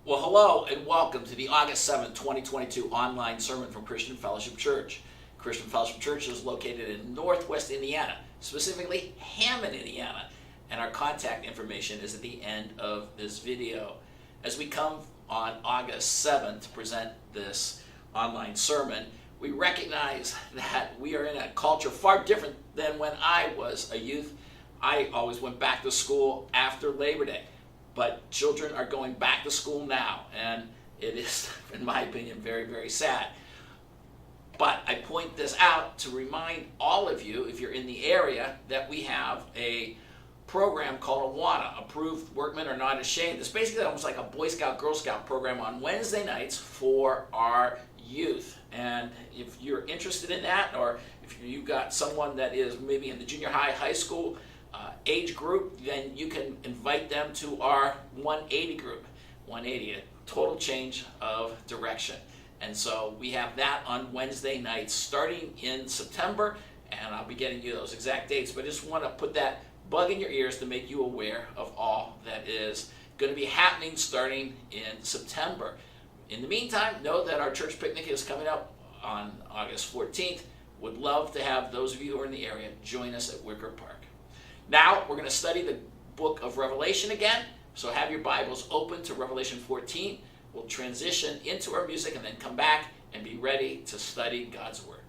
Well, hello and welcome to the August 7th, 2022 online sermon from Christian Fellowship Church. Christian Fellowship Church is located in Northwest Indiana, specifically Hammond, Indiana, and our contact information is at the end of this video. As we come on August 7th to present this online sermon, we recognize that we are in a culture far different than when I was a youth. I always went back to school after Labor Day. But children are going back to school now, and it is, in my opinion, very, very sad. But I point this out to remind all of you, if you're in the area, that we have a program called AWANA, Approved Workmen Are Not Ashamed. It's basically almost like a Boy Scout, Girl Scout program on Wednesday nights for our youth. And if you're interested in that, or if you've got someone that is maybe in the junior high, high school, age group, then you can invite them to our 180 group. 180, a total change of direction. And so we have that on Wednesday nights starting in September, and I'll be getting you those exact dates, but I just want to put that bug in your ears to make you aware of all that is going to be happening starting in September. In the meantime, know that our church picnic is coming up on August 14th. Would love to have those of you who are in the area join us at Wicker Park. Now, we're going to study the book of Revelation again, so have your Bibles open to Revelation 14. We'll transition into our music and then come back and be ready to study God's Word.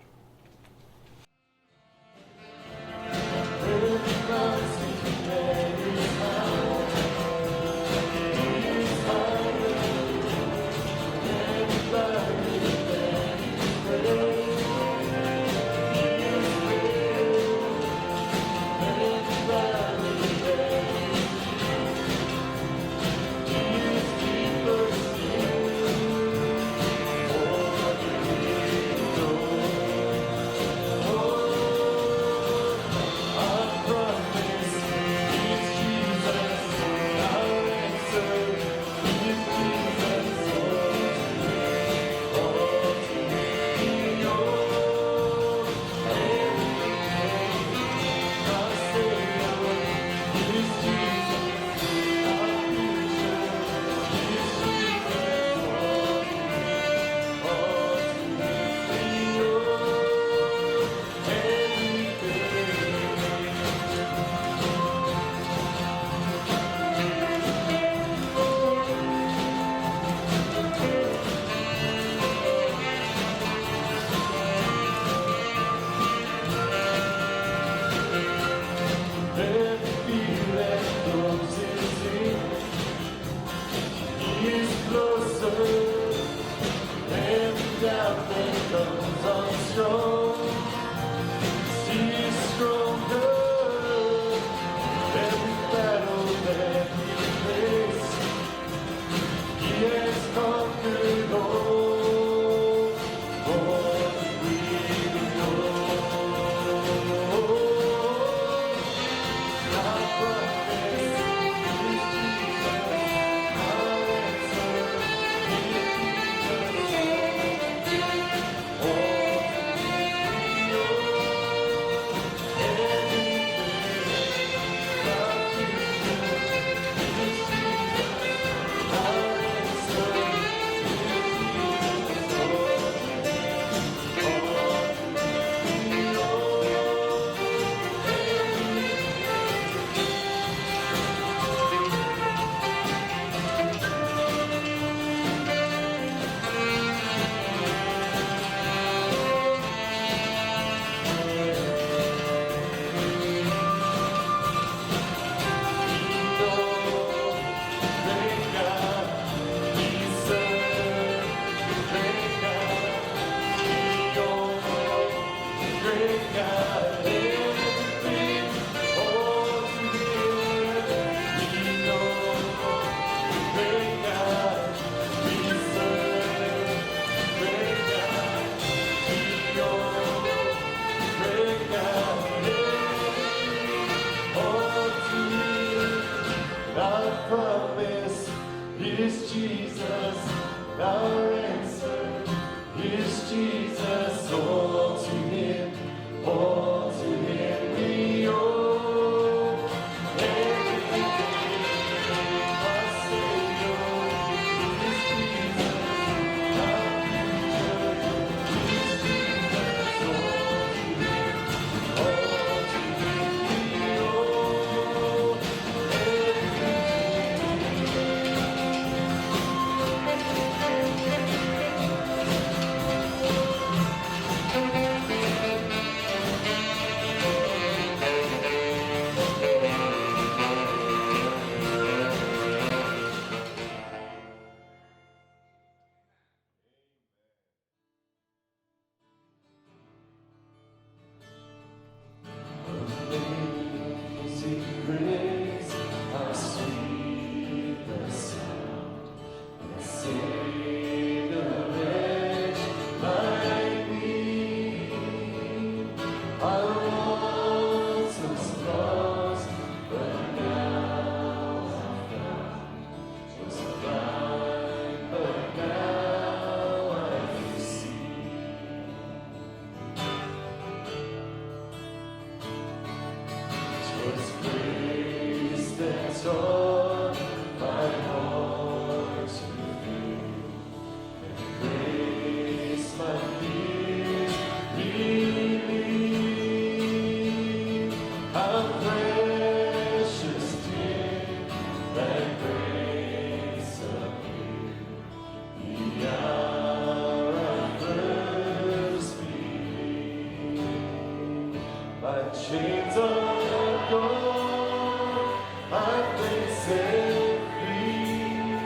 chains are gone, I've been set free.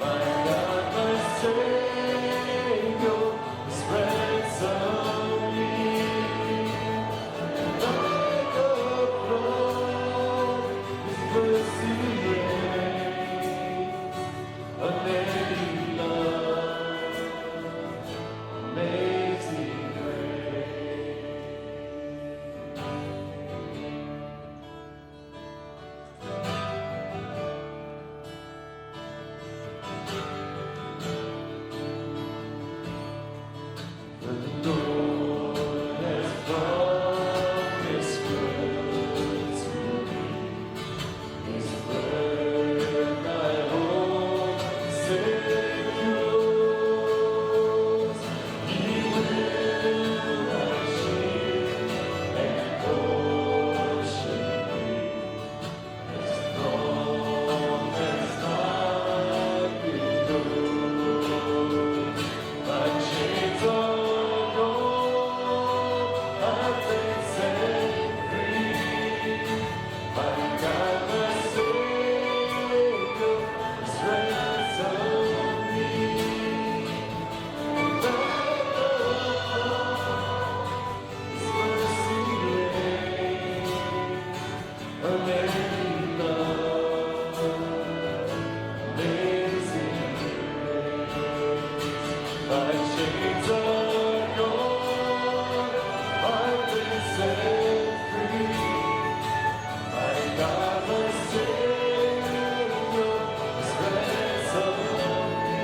My God, my Savior, has ransomed me. Like a flood, His mercy reigns. Unending love, amazing grace. The Lord has promised good to me. His word my hope secures. He will not shield and ocean break, as long as life endures. My chains are gone, I've been set free. My God, my Savior, has ransomed me. Like a flood, His mercy reigns. Unending love, amazing grace. My chains are gone, I've been set free. My God, my Savior, has ransomed me.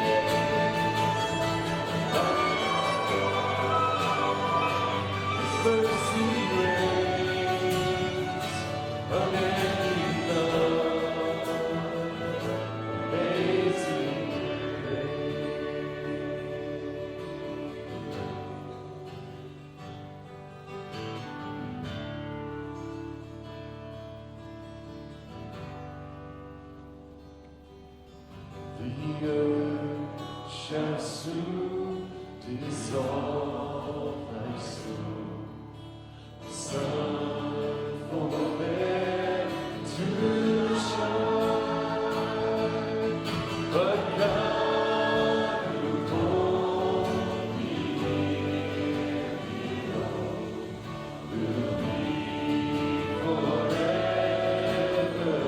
His mercy reigns. Unending love, amazing The earth shall soon dissolve like snow. The sun forbear to shine, but God who called me here below will be forever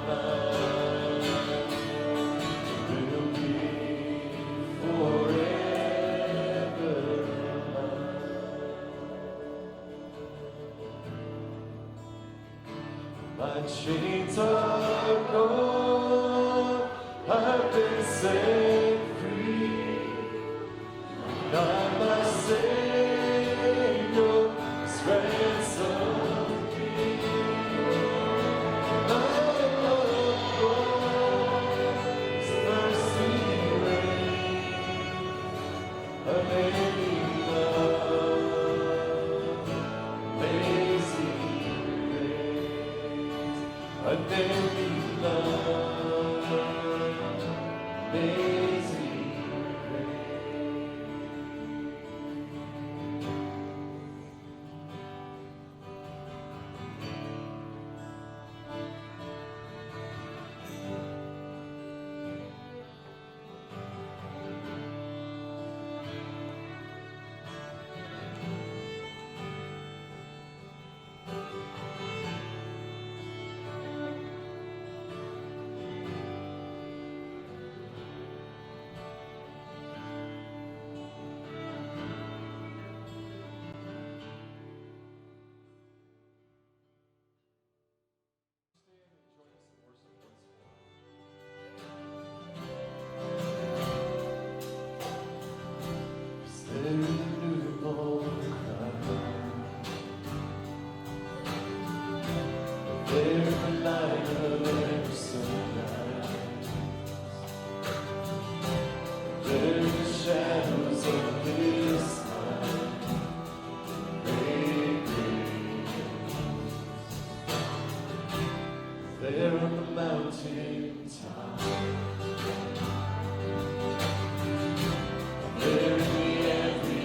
mine. Will be forever mine. My chains are gone, I've been set free. God, my Savior, has ransomed me. Like a flood, His mercy reigns. Unending love, amazing grace. Unending love, amazing there on the mountain top. There in the every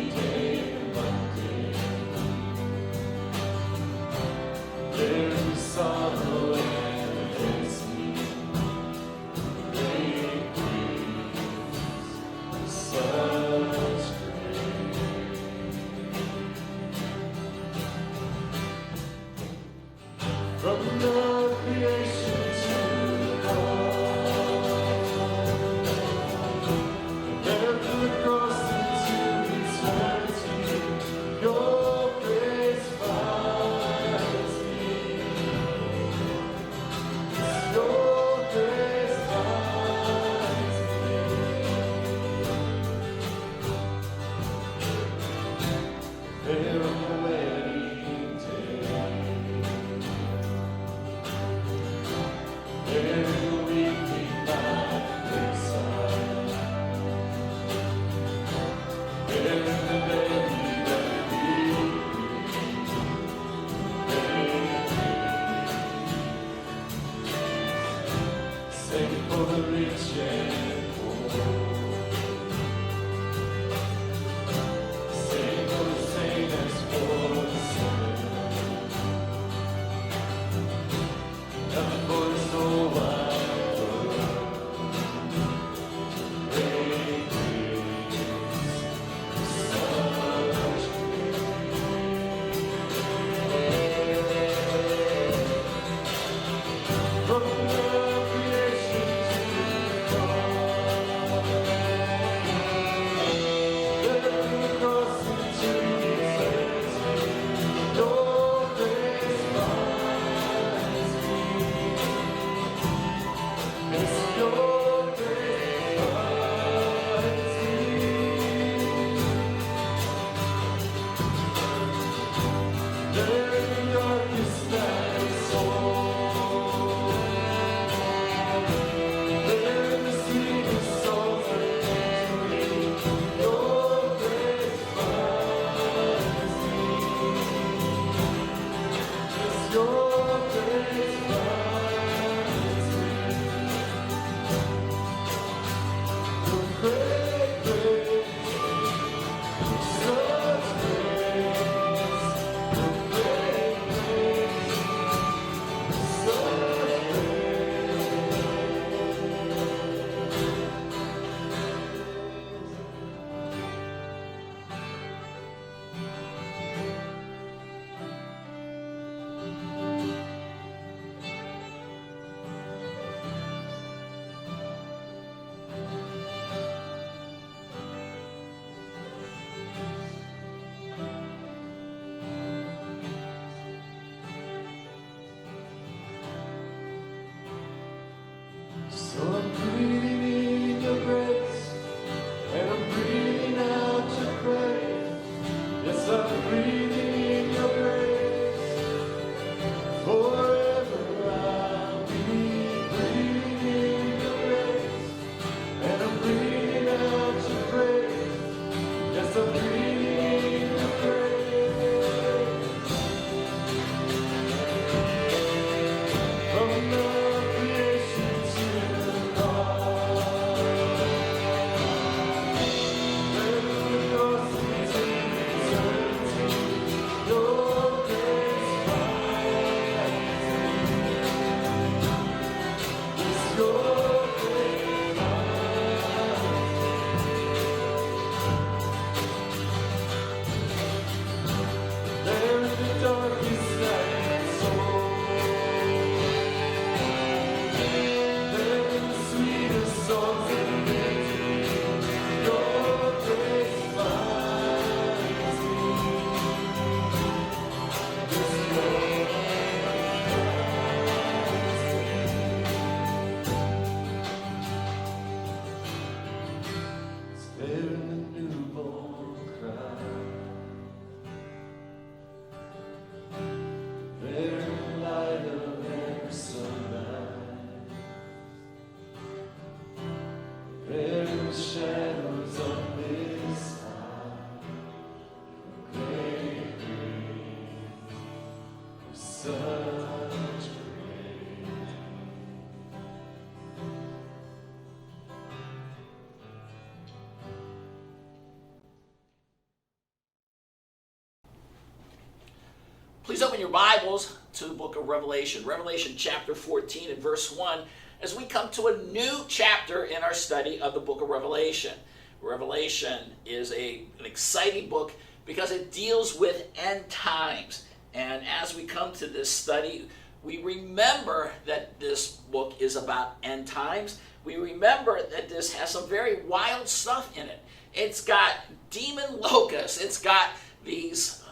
Please open your Bibles to the book of Revelation, Revelation chapter 14 and verse 1, as we come to a new chapter in our study of the book of Revelation. Revelation is an exciting book because it deals with end times. And as we come to this study, we remember that this book is about end times. We remember that this has some very wild stuff in it. It's got demon locusts. It's got these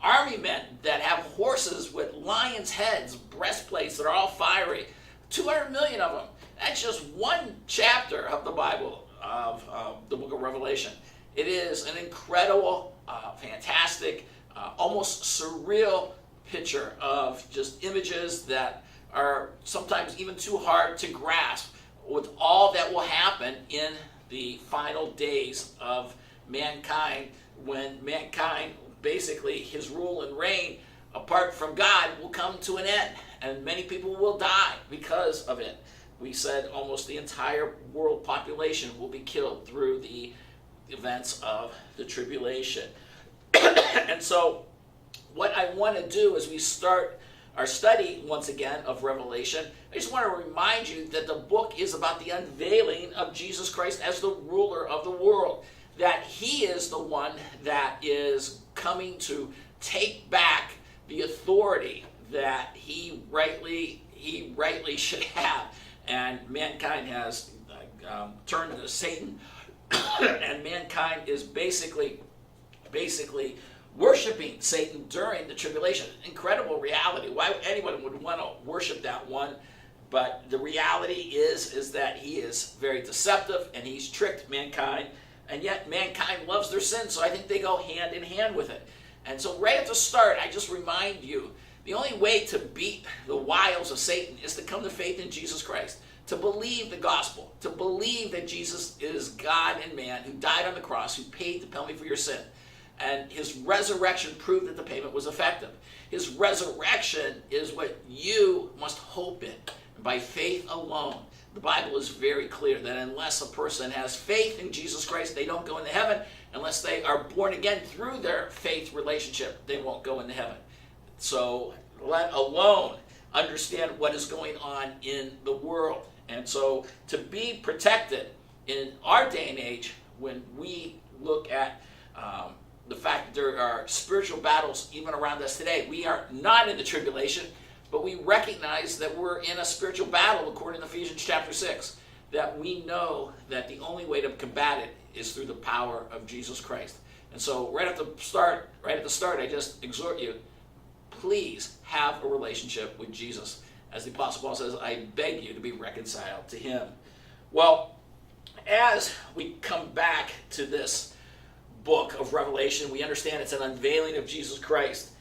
army men that have horses with lions' heads, breastplates that are all fiery. 200 million of them. That's just one chapter of the Bible, of the book of Revelation. It is an incredible, fantastic, almost surreal picture of just images that are sometimes even too hard to grasp with all that will happen in the final days of mankind, when mankind, basically his rule and reign apart from God, will come to an end, and many people will die because of it. We said almost the entire world population will be killed through the events of the tribulation. And so what I want to do as we start our study once again of Revelation, I just want to remind you that the book is about the unveiling of Jesus Christ as the ruler of the world, that he is the one that is coming to take back the authority that he rightly should have. And mankind has turned to Satan, and mankind is basically worshiping Satan during the tribulation. Incredible reality. Why anyone would want to worship that one? But the reality is that he is very deceptive, and he's tricked mankind. And yet mankind loves their sin, so I think they go hand in hand with it. And so right at the start, I just remind you, the only way to beat the wiles of Satan is to come to faith in Jesus Christ, to believe the gospel, to believe that Jesus is God and man, who died on the cross, who paid the penalty for your sin. And his resurrection proved that the payment was effective. His resurrection is what you must hope in, and by faith alone. The Bible is very clear that unless a person has faith in Jesus Christ, they don't go into heaven. Unless they are born again through their faith relationship, they won't go into heaven. So let alone understand what is going on in the world. And so to be protected in our day and age, when we look at the fact that there are spiritual battles even around us today, we are not in the tribulation, but we recognize that we're in a spiritual battle according to Ephesians chapter 6, that we know that the only way to combat it is through the power of Jesus Christ. And so right at the start, I just exhort you, please have a relationship with Jesus. As the Apostle Paul says, I beg you to be reconciled to him. Well, as we come back to this book of Revelation, we understand it's an unveiling of Jesus Christ.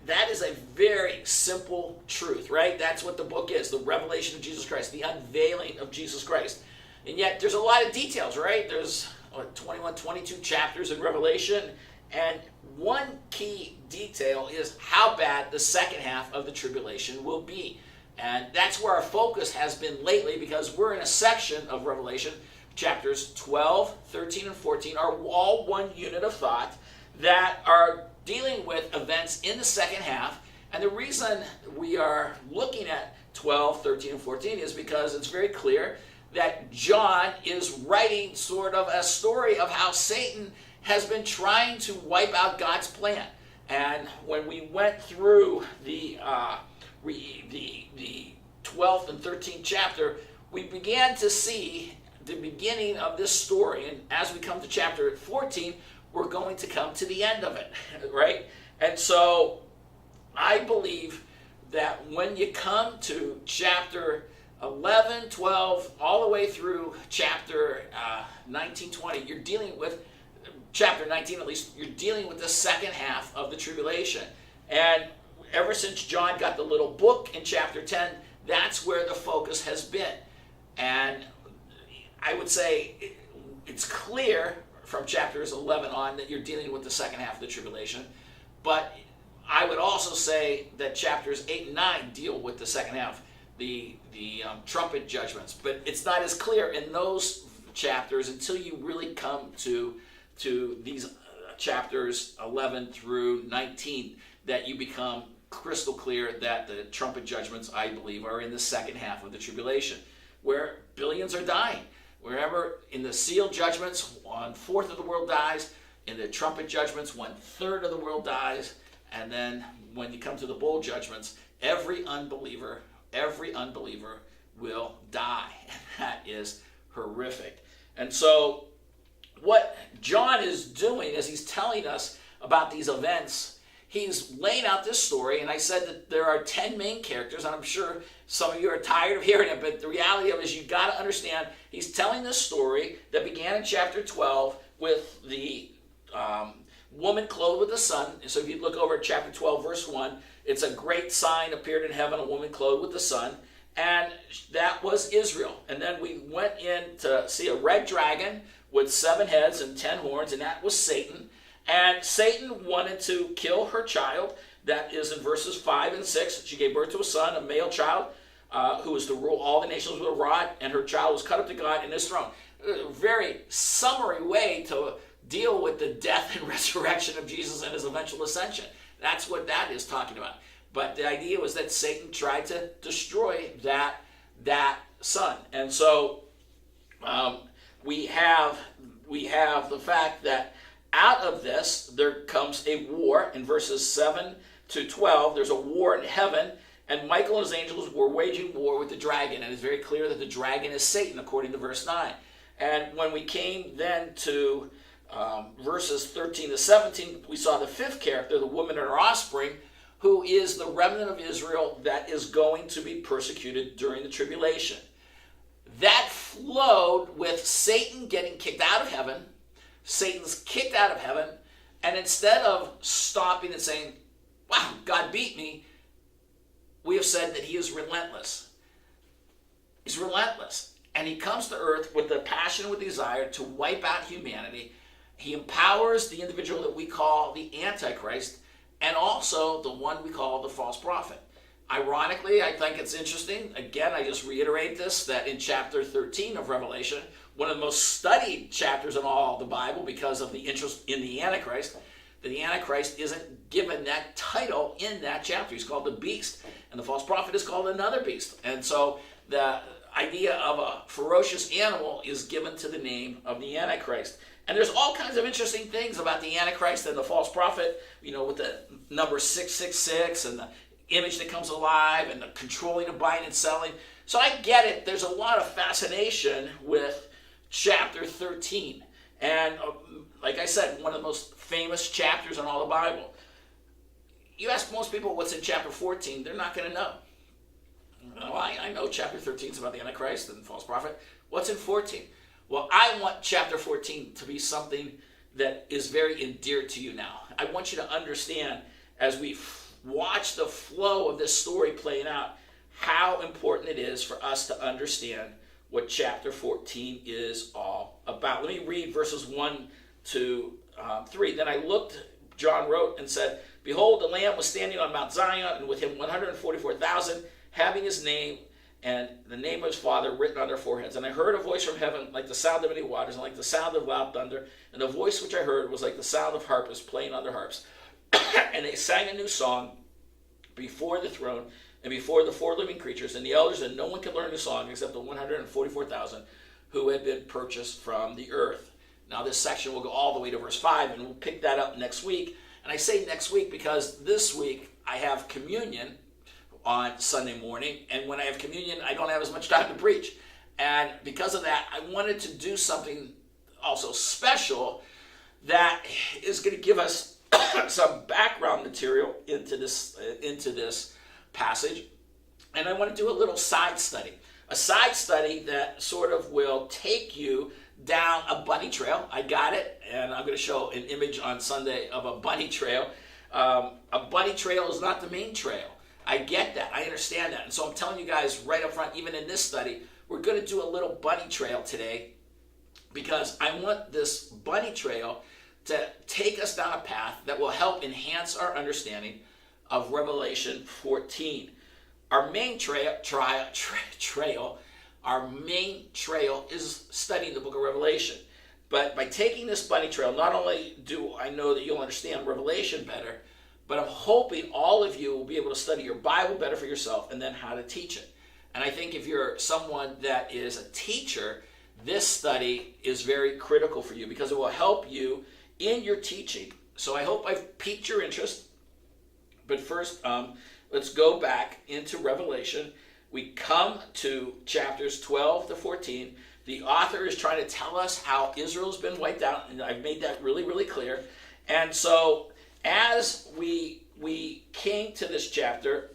That is a very simple truth, right? That's what the book is, the revelation of Jesus Christ, the unveiling of Jesus Christ. And yet there's a lot of details, right? There's 21, 22 chapters in Revelation, and one key detail is how bad the second half of the tribulation will be. And that's where our focus has been lately, because we're in a section of Revelation, chapters 12, 13, and 14 are all one unit of thought that are dealing with events in the second half. And the reason we are looking at 12, 13, and 14 is because it's very clear that John is writing sort of a story of how Satan has been trying to wipe out God's plan. And when we went through the 12th and 13th chapter, we began to see the beginning of this story. And as we come to chapter 14, we're going to come to the end of it, right? And so I believe that when you come to chapter 11, 12, all the way through chapter 19, 20, you're dealing with, chapter 19 at least, you're dealing with the second half of the tribulation. And ever since John got the little book in chapter 10, that's where the focus has been. And I would say it's clear from chapters 11 on that you're dealing with the second half of the tribulation. But I would also say that chapters 8 and 9 deal with the second half, the trumpet judgments. But it's not as clear in those chapters until you really come to these chapters 11 through 19, that you become crystal clear that the trumpet judgments, I believe, are in the second half of the tribulation, where billions are dying. Wherever in the seal judgments, 1/4 of the world dies. In the trumpet judgments, 1/3 of the world dies. And then when you come to the bowl judgments, every unbeliever will die. And that is horrific. And so what John is doing is he's telling us about these events. He's laying out this story, and I said that there are 10 main characters, and I'm sure some of you are tired of hearing it, but the reality of it is you've got to understand he's telling this story that began in chapter 12 with the woman clothed with the sun. So if you look over at chapter 12, verse 1, it's a great sign appeared in heaven, a woman clothed with the sun, and that was Israel. And then we went in to see a red dragon with 7 heads and 10 horns, and that was Satan. And Satan wanted to kill her child. That is in verses 5 and 6. She gave birth to a son, a male child, who was to rule all the nations with a rod, and her child was cut up to God in his throne. A very summary way to deal with the death and resurrection of Jesus and his eventual ascension. That's what that is talking about. But the idea was that Satan tried to destroy that son. And so we have the fact that out of this, there comes a war. In verses 7 to 12, there's a war in heaven, and Michael and his angels were waging war with the dragon, and it's very clear that the dragon is Satan, according to verse 9. And when we came then to verses 13 to 17, we saw the 5th character, the woman and her offspring, who is the remnant of Israel that is going to be persecuted during the tribulation. That flowed with Satan getting kicked out of heaven. Satan's kicked out of heaven, and instead of stopping and saying, wow, God beat me, we have said that he is relentless. He's relentless. And he comes to earth with the passion, with desire to wipe out humanity. He empowers the individual that we call the Antichrist, and also the one we call the false prophet. Ironically, I think it's interesting, again, I just reiterate this, that in chapter 13 of Revelation, one of the most studied chapters in all the Bible because of the interest in the Antichrist, that the Antichrist isn't given that title in that chapter. He's called the beast, and the false prophet is called another beast. And so the idea of a ferocious animal is given to the name of the Antichrist. And there's all kinds of interesting things about the Antichrist and the false prophet, with the number 666 and the image that comes alive and the controlling of buying and selling. So I get it. There's a lot of fascination with chapter 13. And like I said, one of the most famous chapters in all the Bible. You ask most people what's in chapter 14, they're not going to know. Well, I know chapter 13 is about the Antichrist and the false prophet. What's in 14? Well, I want chapter 14 to be something that is very endeared to you now. I want you to understand, as we watch the flow of this story playing out, how important it is for us to understand what chapter 14 is all about. Let me read verses 1 to 3. Then I looked, John wrote, and said, Behold, the Lamb was standing on Mount Zion, and with him 144,000, having his name and the name of his Father written on their foreheads. And I heard a voice from heaven like the sound of many waters, and like the sound of loud thunder. And the voice which I heard was like the sound of harpists playing on their harps. And they sang a new song before the throne and before the four living creatures and the elders, and no one could learn the song except the 144,000 who had been purchased from the earth. Now this section will go all the way to verse 5, and we'll pick that up next week. And I say next week because this week I have communion on Sunday morning, and when I have communion, I don't have as much time to preach. And because of that, I wanted to do something also special that is going to give us some background material into this passage. And I want to do a little side study that sort of will take you down a bunny trail. I got it, and I'm going to show an image on Sunday of a bunny trail. A bunny trail is not the main trail. I get that. I understand that. And so I'm telling you guys right up front, even in this study, we're going to do a little bunny trail today, because I want this bunny trail to take us down a path that will help enhance our understanding of Revelation 14. Our main trail is studying the book of Revelation. But by taking this bunny trail, not only do I know that you'll understand Revelation better, but I'm hoping all of you will be able to study your Bible better for yourself and then how to teach it. And I think if you're someone that is a teacher, this study is very critical for you because it will help you in your teaching. So I hope I've piqued your interest. But first, let's go back into Revelation. We come to chapters 12 to 14. The author is trying to tell us how Israel's been wiped out, and I've made that really, really clear. And so as we came to this chapter,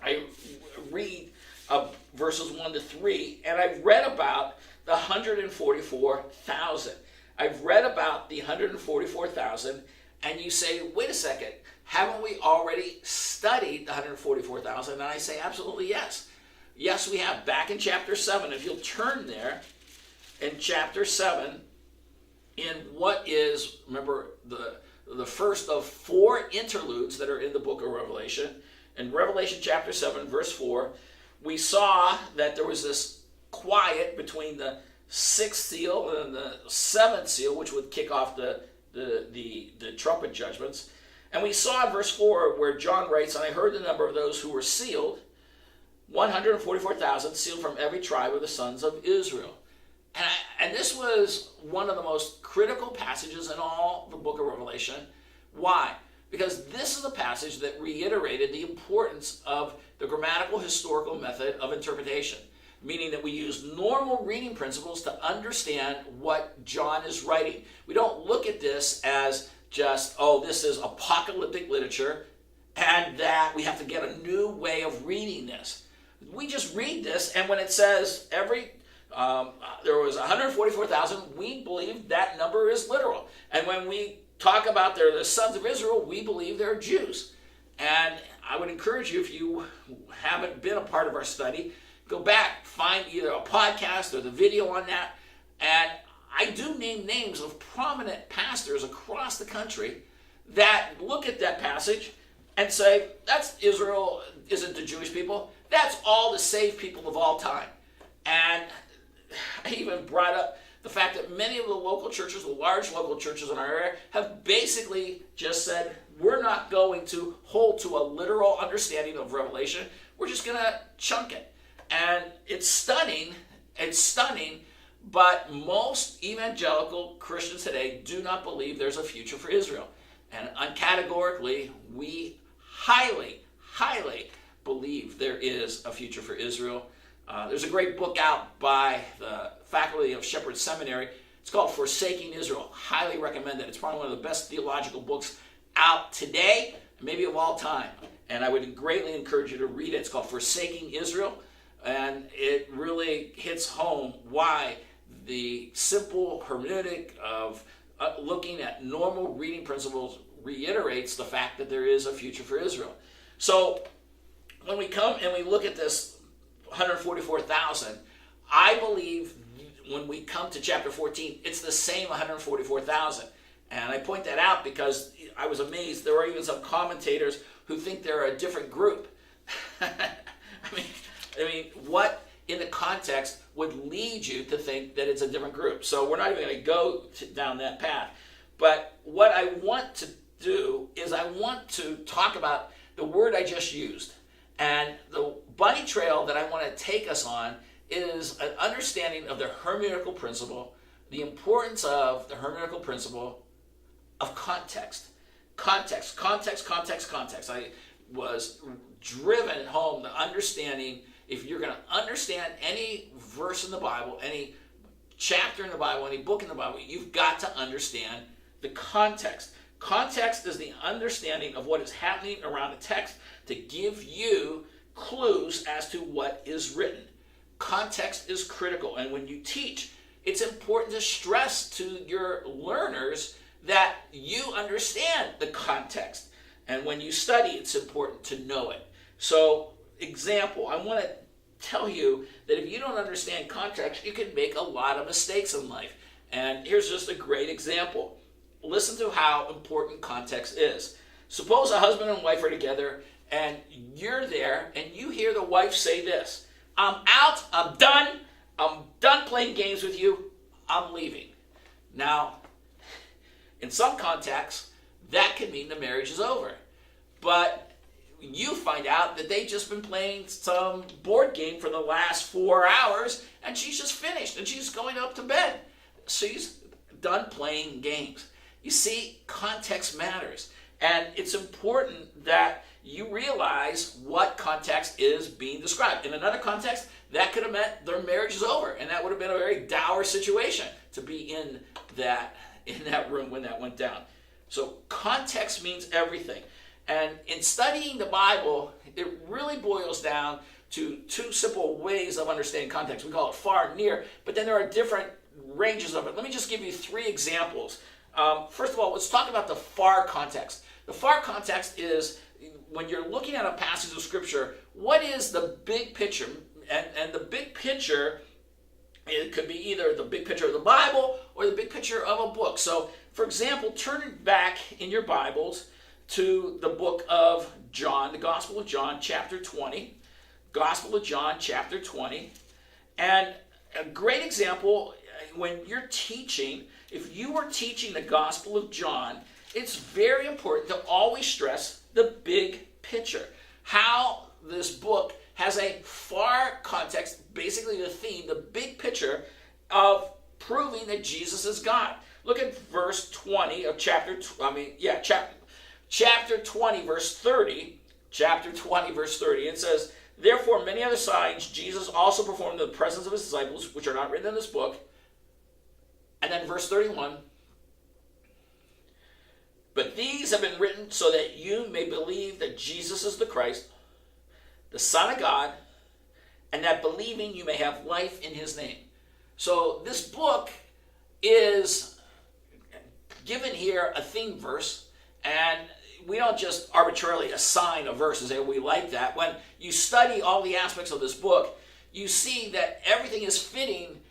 I read verses 1 to 3, and I've read about the 144,000. I've read about the 144,000, and you say, wait a second, haven't we already studied the 144,000? And I say, absolutely yes. Yes, we have. Back in chapter 7, if you'll turn there, in chapter 7, in what is, remember, the first of 4 interludes that are in the book of Revelation. In Revelation chapter 7, verse 4, we saw that there was this quiet between the 6th seal and the 7th seal, which would kick off the trumpet judgments. And we saw in verse 4 where John writes, and I heard the number of those who were sealed, 144,000, sealed from every tribe of the sons of Israel. And this was one of the most critical passages in all the book of Revelation. Why? Because this is a passage that reiterated the importance of the grammatical historical method of interpretation, meaning that we use normal reading principles to understand what John is writing. We don't look at this as just, oh, this is apocalyptic literature, and that we have to get a new way of reading this. We just read this, and when it says there was 144,000, we believe that number is literal. And when we talk about they're the sons of Israel, we believe they're Jews. And I would encourage you, if you haven't been a part of our study, go back, find either a podcast or the video on that. And I do name names of prominent pastors across the country that look at that passage and say, that's Israel, isn't the Jewish people? That's all the saved people of all time. And I even brought up the fact that many of the local churches, the large local churches in our area, have basically just said, we're not going to hold to a literal understanding of Revelation. We're just going to chunk it. And it's stunning, but most evangelical Christians today do not believe there's a future for Israel. And categorically, we highly believe there is a future for Israel. There's a great book out by the faculty of Shepherd Seminary. It's called Forsaking Israel. Highly recommend it. It's probably one of the best theological books out today, maybe of all time. And I would greatly encourage you to read it. It's called Forsaking Israel. And it really hits home why the simple hermeneutic of looking at normal reading principles reiterates the fact that there is a future for Israel. So when we come and we look at this 144,000, I believe when we come to chapter 14, it's the same 144,000. And I point that out because I was amazed. There are even some commentators who think they're a different group. I mean, what in the context would lead you to think that it's a different group? So we're not even going to go down that path. But what I want to do is I want to talk about the word I just used. And the bunny trail that I want to take us on is an understanding of the hermeneutical principle, the importance of the hermeneutical principle of context. Context. I was driven home the understanding, if you're going to understand any verse in the Bible, any chapter in the Bible, any book in the Bible, you've got to understand the context. Context is the understanding of what is happening around a text to give you clues as to what is written. Context is critical, and when you teach, it's important to stress to your learners that you understand the context. And when you study, it's important to know it. So, example, I want to tell you that if you don't understand context, you can make a lot of mistakes in life. And here's just a great example. Listen to how important context is. Suppose a husband and wife are together, and you're there, and you hear the wife say this: "I'm out, I'm done playing games with you, I'm leaving." Now, in some contexts, that could mean the marriage is over. But you find out that they've just been playing some board game for the last 4 hours, and she's just finished, and she's going up to bed. She's done playing games. You see, context matters. And it's important that you realize what context is being described. In another context, that could have meant their marriage is over, and that would have been a very dour situation to be in that room when that went down. So context means everything. And in studying the Bible, it really boils down to two simple ways of understanding context. We call it far and near, but then there are different ranges of it. Let me just give you 3 examples. First of all, let's talk about the far context. The far context is when you're looking at a passage of Scripture, what is the big picture? And the big picture, it could be either the big picture of the Bible or the big picture of a book. So, for example, turn back in your Bibles to the book of John, the Gospel of John, chapter 20. Gospel of John, chapter 20. And a great example, when you're teaching, if you are teaching the Gospel of John, it's very important to always stress the big picture. How this book has a far context, basically the theme, the big picture of proving that Jesus is God. Look at verse 20 of chapter 20, verse 30. Chapter 20, verse 30. It says, "Therefore many other signs Jesus also performed in the presence of his disciples, which are not written in this book." And then verse 31. "But these have been written so that you may believe that Jesus is the Christ, the Son of God, and that believing you may have life in his name." So this book is given here a theme verse, and we don't just arbitrarily assign a verse and say, we like that. When you study all the aspects of this book, you see that everything is fitting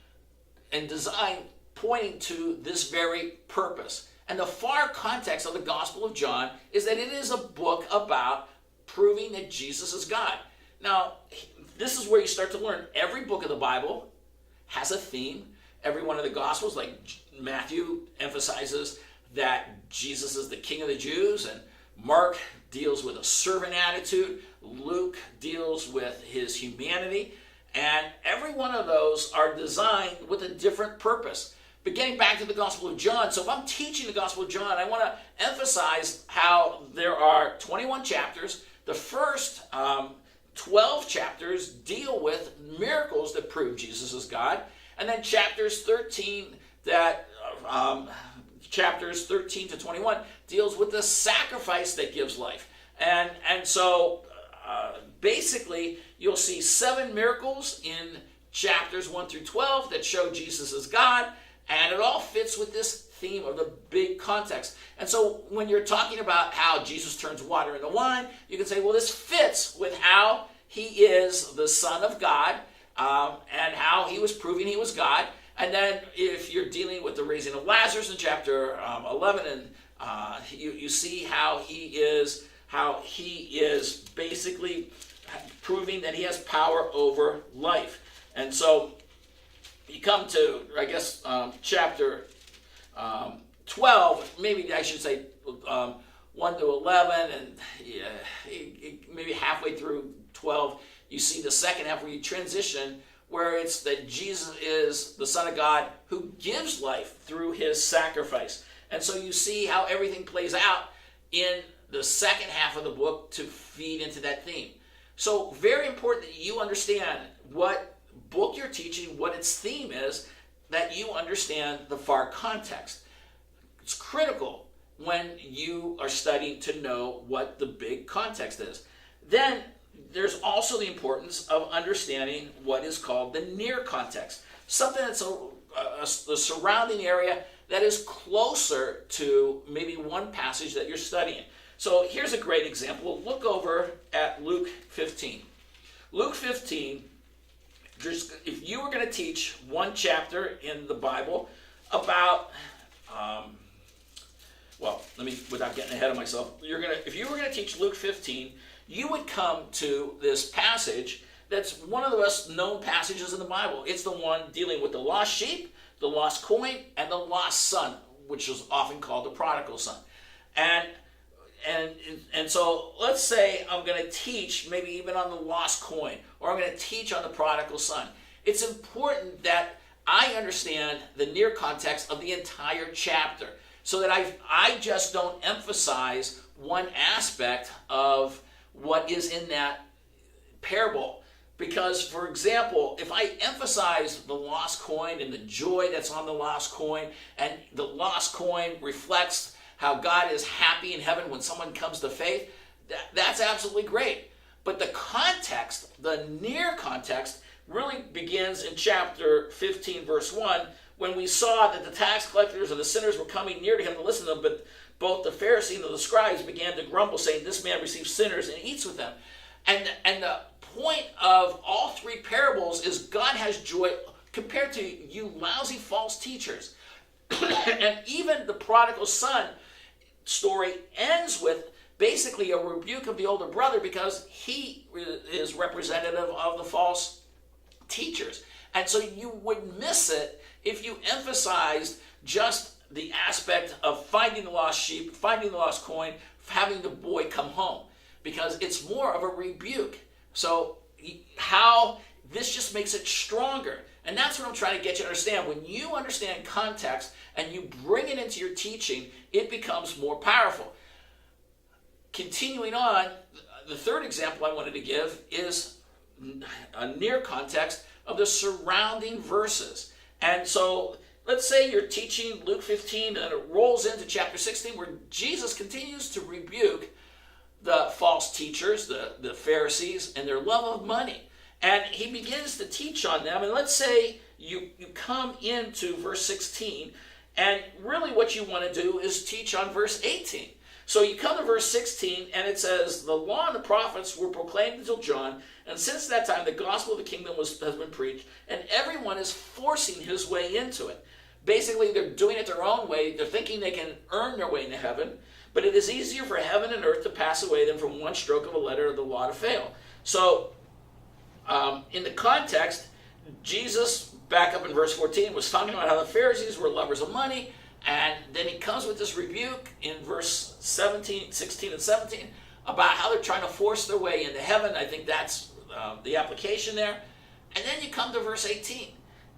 and designed pointing to this very purpose. And the far context of the Gospel of John is that it is a book about proving that Jesus is God. Now, this is where you start to learn every book of the Bible has a theme. Every one of the Gospels, like Matthew, emphasizes that Jesus is the King of the Jews, and Mark deals with a servant attitude. Luke deals with his humanity. And every one of those are designed with a different purpose. But getting back to the Gospel of John, so if I'm teaching the Gospel of John, I want to emphasize how there are 21 chapters. The first 12 chapters deal with miracles that prove Jesus is God. And then chapters 13 to 21 deals with the sacrifice that gives life. And so basically you'll see 7 miracles in chapters 1 through 12 that show Jesus is God. And it all fits with this theme of the big context. And so when you're talking about how Jesus turns water into wine, you can say, well, this fits with how he is the Son of God. and how he was proving he was God. And then if you're dealing with the raising of Lazarus in chapter 11, and you see how he is basically proving that he has power over life. And so you come to, I guess, chapter 12, maybe I should say 1 to 11, and maybe halfway through 12, you see the second half where you transition, where it's that Jesus is the Son of God who gives life through his sacrifice. And so you see how everything plays out in the second half of the book to feed into that theme. So very important that you understand what book you're teaching, what its theme is, that you understand the far context. It's critical when you are studying to know what the big context is. Then there's also the importance of understanding what is called the near context, something that's the surrounding area that is closer to maybe one passage that you're studying. So here's a great example. Look over at Luke 15. Luke 15, if you were going to teach one chapter in the Bible about, without getting ahead of myself, if you were going to teach Luke 15, you would come to this passage that's one of the most known passages in the Bible. It's the one dealing with the lost sheep, the lost coin, and the lost son, which is often called the prodigal son. And so let's say I'm going to teach maybe even on the lost coin, or I'm going to teach on the prodigal son. It's important that I understand the near context of the entire chapter, so that I just don't emphasize one aspect of what is in that parable. Because, for example, if I emphasize the lost coin and the joy that's on the lost coin, and the lost coin reflects how God is happy in heaven when someone comes to faith, that's absolutely great. But the context, the near context, really begins in chapter 15, verse 1, when we saw that the tax collectors and the sinners were coming near to him to listen to them, but both the Pharisees and the scribes began to grumble, saying, "This man receives sinners and eats with them." And the point of all three parables is God has joy compared to you lousy false teachers. And even the prodigal son story ends with basically a rebuke of the older brother, because he is representative of the false teachers. And so you would miss it if you emphasized just the aspect of finding the lost sheep, finding the lost coin, having the boy come home, because it's more of a rebuke. So how this just makes it stronger. And that's what I'm trying to get you to understand. When you understand context and you bring it into your teaching, it becomes more powerful. Continuing on, the third example I wanted to give is a near context of the surrounding verses. And so let's say you're teaching Luke 15 and it rolls into chapter 16, where Jesus continues to rebuke the false teachers, the Pharisees, and their love of money. And he begins to teach on them. And let's say you come into verse 16, and really what you want to do is teach on verse 18. So you come to verse 16, and it says, "The law and the prophets were proclaimed until John, and since that time the gospel of the kingdom has been preached, and everyone is forcing his way into it." Basically, they're doing it their own way. They're thinking they can earn their way into heaven, but it is easier for heaven and earth to pass away than from one stroke of a letter of the law to fail. So, in the context, Jesus, back up in verse 14, was talking about how the Pharisees were lovers of money, and then he comes with this rebuke in verse 16 and 17 about how they're trying to force their way into heaven. I think that's the application there. And then you come to verse 18.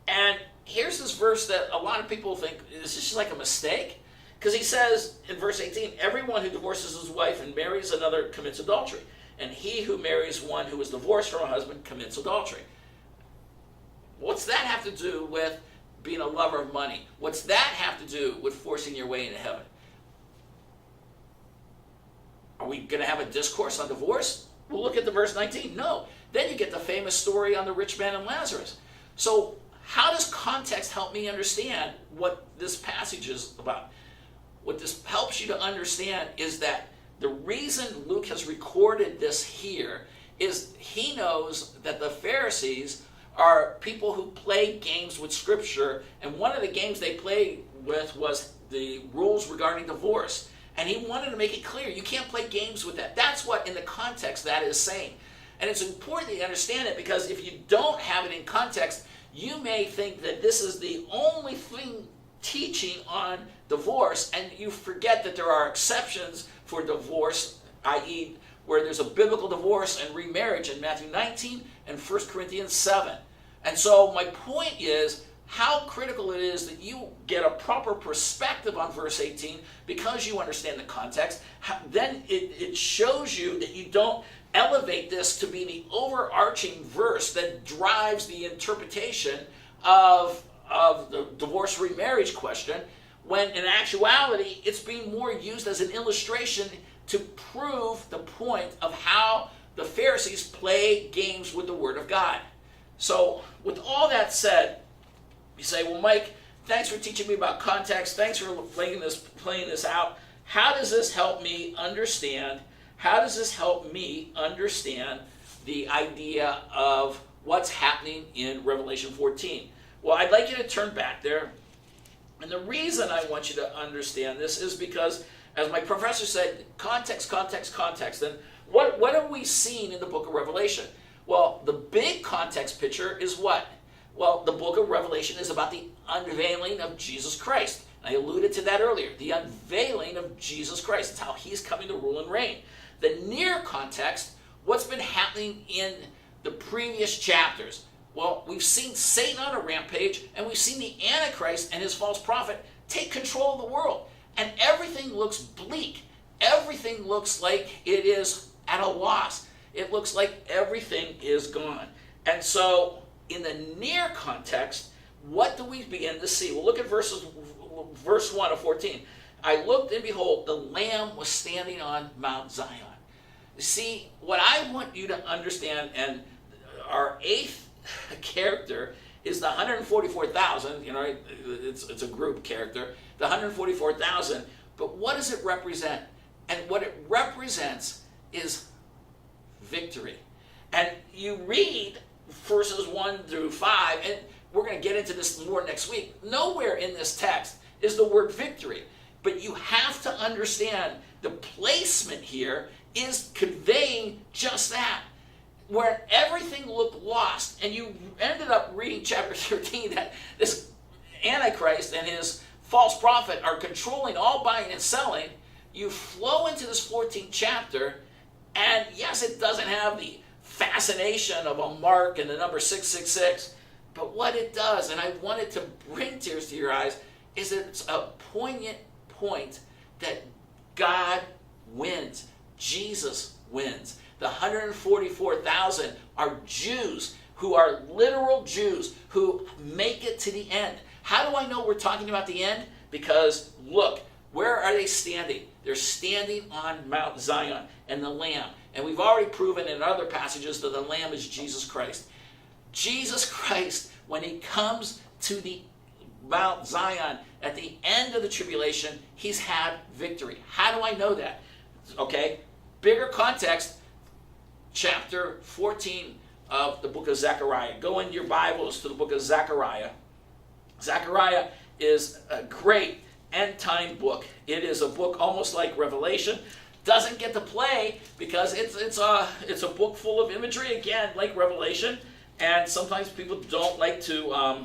And here's this verse that a lot of people think, is this just like a mistake? Because he says in verse 18, "Everyone who divorces his wife and marries another commits adultery. And he who marries one who is divorced from a husband commits adultery." What's that have to do with being a lover of money? What's that have to do with forcing your way into heaven? Are we going to have a discourse on divorce? Well, look at the verse 19. No. Then you get the famous story on the rich man and Lazarus. So how does context help me understand what this passage is about? What this helps you to understand is that the reason Luke has recorded this here is he knows that the Pharisees are people who play games with Scripture, and one of the games they played with was the rules regarding divorce. And he wanted to make it clear, you can't play games with that. That's what, in the context, that is saying. And it's important that you understand it, because if you don't have it in context, you may think that this is the only thing teaching on divorce, and you forget that there are exceptions for divorce, i.e., where there's a biblical divorce and remarriage in Matthew 19 and 1 Corinthians 7. And so my point is how critical it is that you get a proper perspective on verse 18, because you understand the context. Then it shows you that you don't elevate this to be the overarching verse that drives the interpretation of the divorce remarriage question, when in actuality it's being more used as an illustration to prove the point of how the Pharisees play games with the Word of God. So with all that said, you say, well, Mike, thanks for teaching me about context. Thanks for playing this out. How does this help me understand? How does this help me understand the idea of what's happening in Revelation 14? Well, I'd like you to turn back there. And the reason I want you to understand this is because, as my professor said, context, context, context. And what are we seeing in the book of Revelation? Well, the big context picture is what? Well, the book of Revelation is about the unveiling of Jesus Christ. I alluded to that earlier. The unveiling of Jesus Christ. It's how he's coming to rule and reign. The near context, what's been happening in the previous chapters? Well, we've seen Satan on a rampage, and we've seen the Antichrist and his false prophet take control of the world. And everything looks bleak. Everything looks like it is at a loss. It looks like everything is gone. And so, in the near context, what do we begin to see? Well, look at verse 1 of 14. I looked, and behold, the Lamb was standing on Mount Zion. See, what I want you to understand, and our eighth character is the 144,000. You know, it's a group character, the 144,000. But what does it represent? And what it represents is victory. And you read verses 1 through 5, and we're going to get into this more next week. Nowhere in this text is the word victory. But you have to understand the placement here is conveying just that. Where everything looked lost, and you ended up reading chapter 13, that this Antichrist and his false prophet are controlling all buying and selling, you flow into this 14th chapter, and yes, it doesn't have the fascination of a mark and the number 666, but what it does, and I wanted to bring tears to your eyes, is that it's a poignant point that God wins. Jesus wins. The 144,000 are Jews who are literal Jews who make it to the end. How do I know we're talking about the end? Because look, where are they standing? They're standing on Mount Zion and the Lamb. And we've already proven in other passages that the Lamb is Jesus Christ. Jesus Christ, when he comes to the Mount Zion at the end of the tribulation, he's had victory. How do I know that? Okay, bigger context, chapter 14 of the book of Zechariah. Go in your Bibles to the book of Zechariah. Zechariah is a great end-time book. It is a book almost like Revelation. Doesn't get to play because it's a book full of imagery, again, like Revelation. And sometimes people don't like to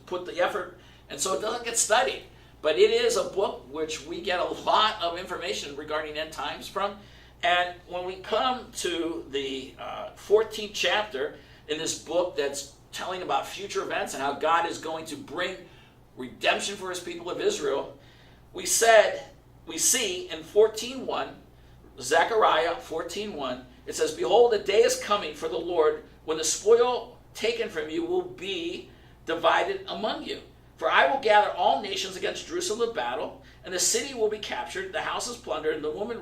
put the effort, and so it doesn't get studied. But it is a book which we get a lot of information regarding end times from. And when we come to the 14th chapter in this book that's telling about future events and how God is going to bring redemption for his people of Israel, we see in 14:1, Zechariah 14:1, it says, "Behold, the day is coming for the Lord when the spoil taken from you will be divided among you. For I will gather all nations against Jerusalem to battle, and the city will be captured, the houses plundered, and the woman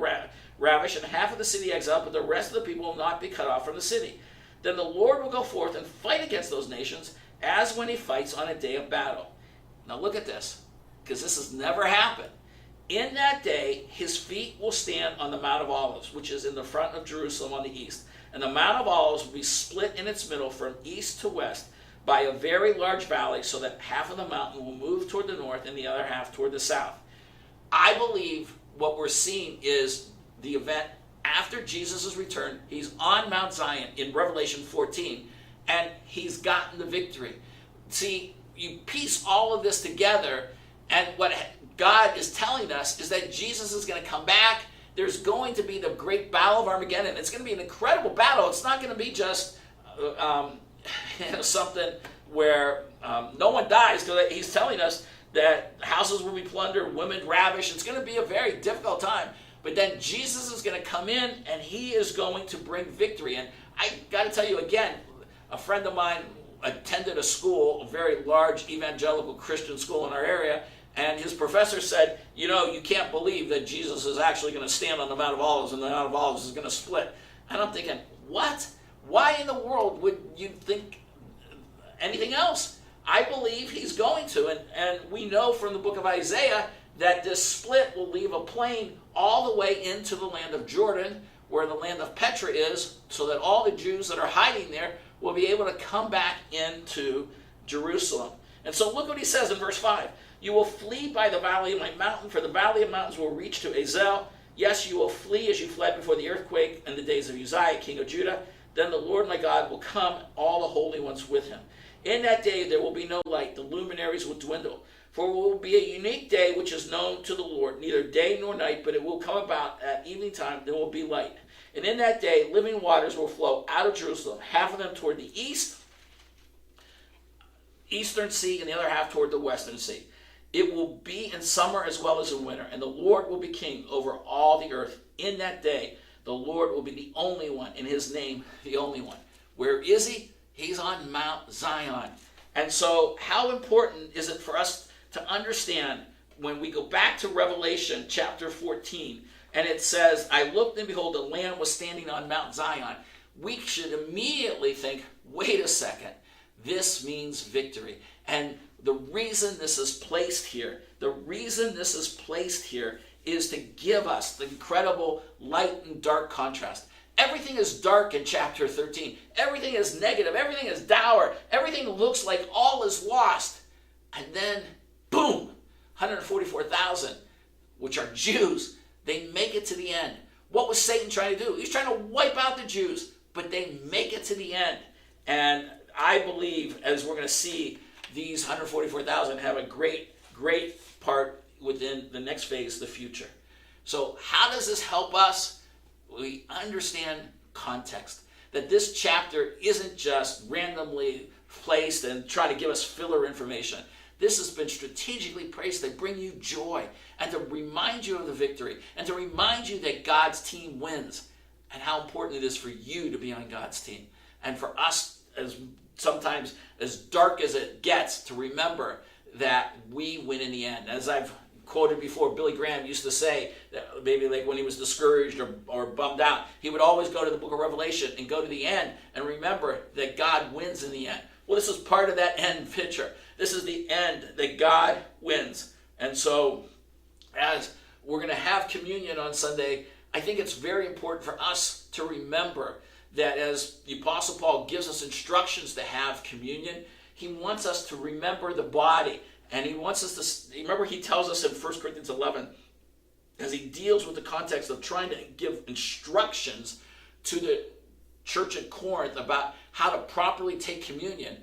ravished, and half of the city exiled, but the rest of the people will not be cut off from the city. Then the Lord will go forth and fight against those nations, as when he fights on a day of battle." Now look at this, because this has never happened. "In that day, his feet will stand on the Mount of Olives, which is in the front of Jerusalem on the east. And the Mount of Olives will be split in its middle from east to west by a very large valley, so that half of the mountain will move toward the north and the other half toward the south. I believe what we're seeing is the event after Jesus' return. He's on Mount Zion in Revelation 14, and he's gotten the victory. See, you piece all of this together, and what God is telling us is that Jesus is going to come back. There's going to be the great battle of Armageddon. It's going to be an incredible battle. It's not going to be just something where no one dies, because he's telling us that houses will be plundered, women ravished. It's going to be a very difficult time. But then Jesus is going to come in, and he is going to bring victory. And I got to tell you again, a friend of mine attended a school, a very large evangelical Christian school in our area, and his professor said, you know, you can't believe that Jesus is actually going to stand on the Mount of Olives, and the Mount of Olives is going to split. And I'm thinking, what? Why in the world would you think anything else? I believe he's going to, and we know from the book of Isaiah that this split will leave a plain all the way into the land of Jordan, where the land of Petra is, so that all the Jews that are hiding there will be able to come back into Jerusalem. And so look what he says in verse 5. You will flee by the valley of my mountain, for the valley of mountains will reach to Azel. Yes, you will flee as you fled before the earthquake in the days of Uzziah, king of Judah. Then the Lord my God will come, all the holy ones with him. In that day there will be no light, the luminaries will dwindle. For it will be a unique day which is known to the Lord, neither day nor night, but it will come about at evening time, there will be light. And in that day living waters will flow out of Jerusalem, half of them toward the eastern sea, and the other half toward the western sea. It will be in summer as well as in winter, and the Lord will be king over all the earth. In that day, the Lord will be the only one, in his name, the only one. Where is he? He's on Mount Zion. And so how important is it for us to understand when we go back to Revelation chapter 14, and it says, I looked and behold, the Lamb was standing on Mount Zion. We should immediately think, wait a second, this means victory. And the reason this is placed here, is to give us the incredible light and dark contrast. Everything is dark in chapter 13. Everything is negative. Everything is dour. Everything looks like all is lost. And then, boom, 144,000, which are Jews, they make it to the end. What was Satan trying to do? He's trying to wipe out the Jews, but they make it to the end. And I believe, as we're going to see, these 144,000 have a great part within the next phase, the future. So how does this help us? We understand context, that this chapter isn't just randomly placed and trying to give us filler information. This has been strategically placed to bring you joy and to remind you of the victory and to remind you that God's team wins and how important it is for you to be on God's team. And for us, as sometimes as dark as it gets, to remember that we win in the end. As I've quoted before, Billy Graham used to say that maybe like when he was discouraged or bummed out, he would always go to the book of Revelation and go to the end and remember that God wins in the end. Well, this is part of that end picture. This is the end, that God wins. And so as we're going to have communion on Sunday, I think it's very important for us to remember that as the Apostle Paul gives us instructions to have communion, he wants us to remember the body. And he wants us to, remember he tells us in 1 Corinthians 11, as he deals with the context of trying to give instructions to the church at Corinth about how to properly take communion,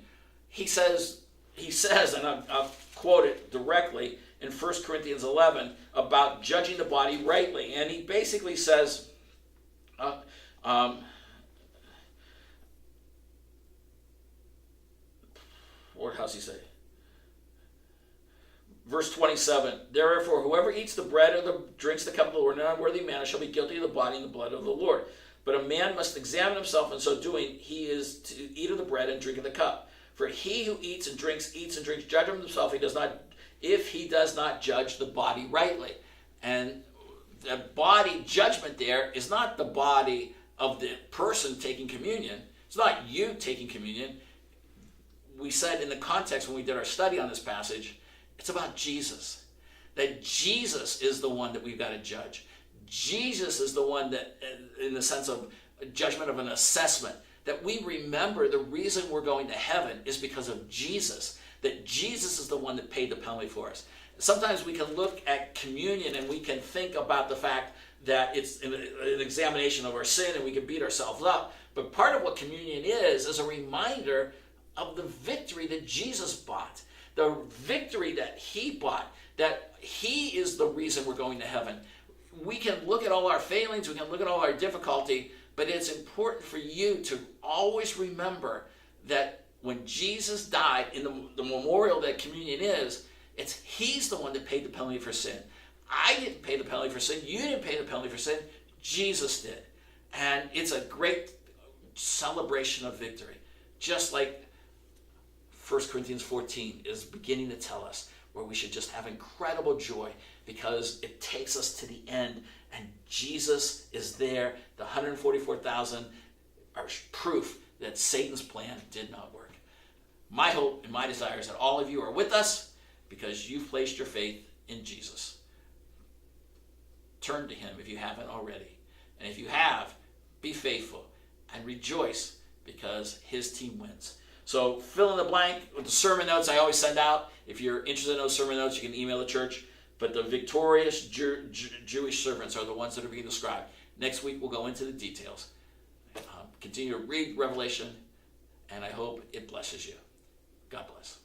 he says, and I'll quote it directly in 1 Corinthians 11, about judging the body rightly. And he basically says, what does he say? Verse 27, therefore whoever eats the bread or drinks the cup of the Lord in an unworthy manner shall be guilty of the body and the blood of the Lord. But a man must examine himself, and so doing he is to eat of the bread and drink of the cup. For he who eats and drinks judgment himself, if he does not judge the body rightly. And the body judgment there is not the body of the person taking communion. It's not you taking communion. We said in the context when we did our study on this passage, it's about Jesus. That Jesus is the one that we've got to judge. Jesus is the one that, in the sense of judgment of an assessment, that we remember the reason we're going to heaven is because of Jesus, that Jesus is the one that paid the penalty for us. Sometimes we can look at communion and we can think about the fact that it's an examination of our sin and we can beat ourselves up. But part of what communion is a reminder of the victory that Jesus bought, the victory that he bought, that he is the reason we're going to heaven. We can look at all our failings, we can look at all our difficulty, but it's important for you to always remember that when Jesus died, in the memorial that communion is, he's the one that paid the penalty for sin. I didn't pay the penalty for sin. You didn't pay the penalty for sin. Jesus did. And it's a great celebration of victory. Just like 1 Corinthians 14 is beginning to tell us, where we should just have incredible joy because it takes us to the end and Jesus is there. The 144,000 are proof that Satan's plan did not work. My hope and my desire is that all of you are with us because you've placed your faith in Jesus. Turn to him if you haven't already. And if you have, be faithful and rejoice because his team wins. So fill in the blank with the sermon notes I always send out. If you're interested in those sermon notes, you can email the church. But the victorious Jewish servants are the ones that are being described. Next week we'll go into the details. Continue to read Revelation, and I hope it blesses you. God bless.